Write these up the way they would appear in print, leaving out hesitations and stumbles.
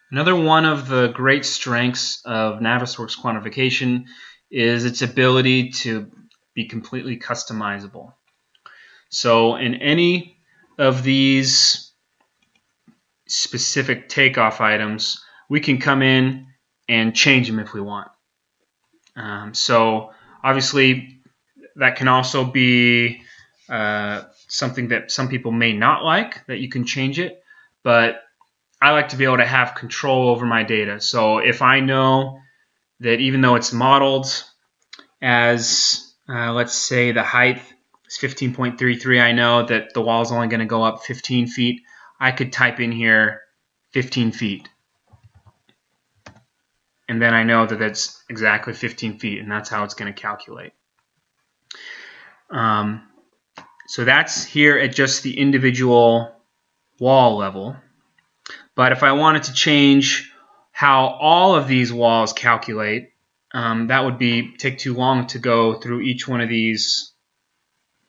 Another one of the great strengths of Navisworks quantification is its ability to be completely customizable. So in any of these specific takeoff items, we can come in and change them if we want. So obviously that can also be something that some people may not like, that you can change it, but I like to be able to have control over my data. So if I know that even though it's modeled as, let's say the height is 15.33, I know that the wall is only going to go up 15 feet. I could type in here 15 feet. And then I know that that's exactly 15 feet, and that's how it's going to calculate. So that's here at just the individual wall level. But if I wanted to change how all of these walls calculate, that would take too long to go through each one of these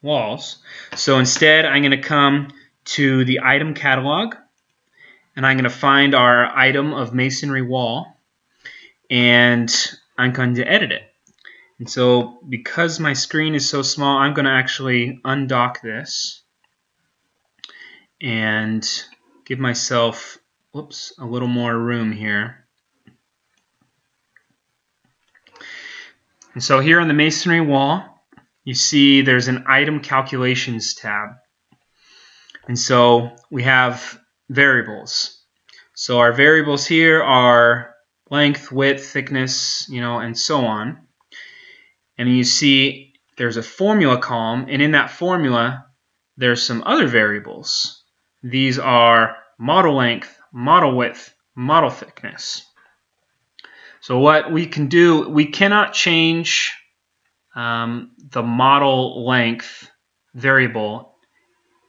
walls. So instead, I'm going to come to the item catalog, and I'm going to find our item of masonry wall, and I'm going to edit it. And so because my screen is so small, I'm going to actually undock this and give myself a little more room here. And so here on the masonry wall, you see there's an item calculations tab. And so we have variables. So our variables here are length, width, thickness, and so on. And you see there's a formula column, and in that formula there's some other variables. These are model length, model width, model thickness. So what we can do, we cannot change the model length variable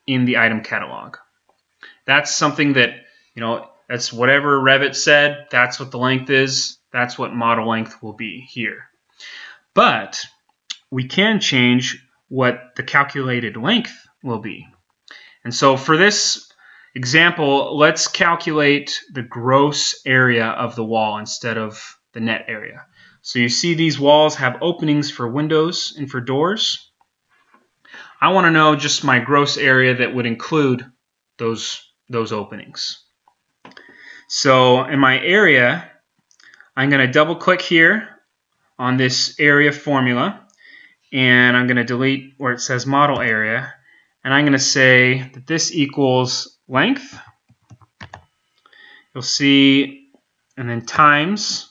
in the item catalog. That's something that, that's whatever Revit said, that's what the length is, that's what model length will be here. But we can change what the calculated length will be. And so for this example, let's calculate the gross area of the wall instead of the net area. So you see these walls have openings for windows and for doors. I want to know just my gross area that would include those openings. So in my area, I'm going to double click here on this area formula, and I'm going to delete where it says model area, and I'm going to say that this equals length. You'll see, and then times.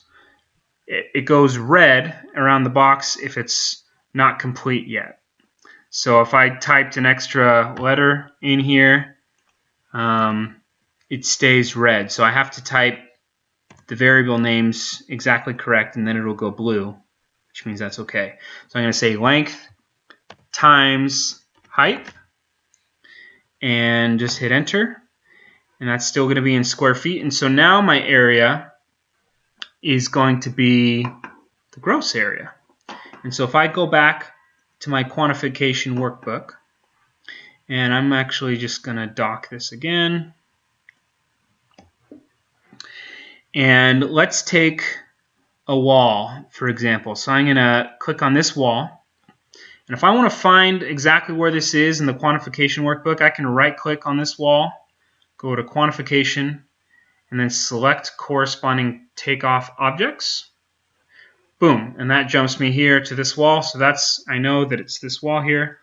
It goes red around the box if it's not complete yet. So if I typed an extra letter in here, it stays red. So I have to type the variable names exactly correct, and then it'll go blue, which means that's okay. So I'm going to say length times height, and just hit enter. And that's still going to be in square feet. And so now my area is going to be the gross area. And so if I go back to my quantification workbook, and I'm actually just going to dock this again. And let's take a wall, for example. So I'm going to click on this wall. And if I want to find exactly where this is in the quantification workbook, I can right-click on this wall, go to quantification, and then select corresponding takeoff objects. Boom, and that jumps me here to this wall. So I know that it's this wall here.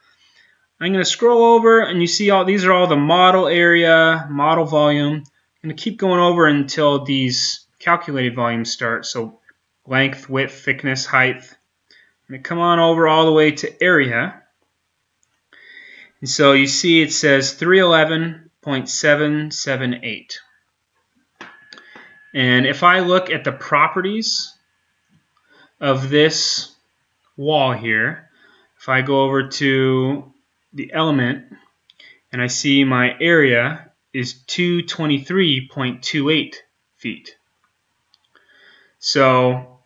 I'm going to scroll over, and you see these are all the model area, model volume. I'm going to keep going over until these calculated volumes start. So length, width, thickness, height. I'm going to come on over all the way to area. And so you see it says 311.778. And if I look at the properties of this wall here, if I go over to the element and I see my area is 223.28 feet. So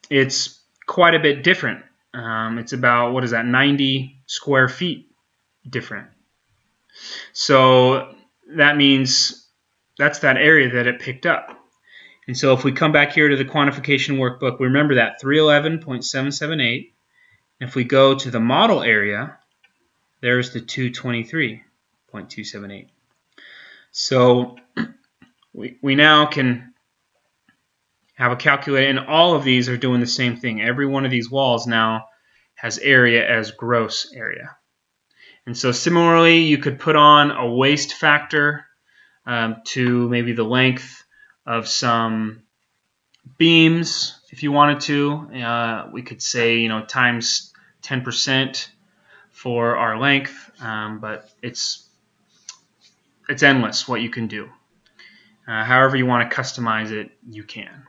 it's quite a bit different. It's about, 90 square feet different. So that means that's that area that it picked up. And so if we come back here to the quantification workbook, we remember that 311.778. If we go to the model area, there's the 223.278. So we now can have a calculator, and all of these are doing the same thing. Every one of these walls now has area as gross area. And so similarly, you could put on a waste factor to maybe the length of some beams if you wanted to. We could say, times 10% for our length, but it's endless what you can do. However you want to customize it, you can.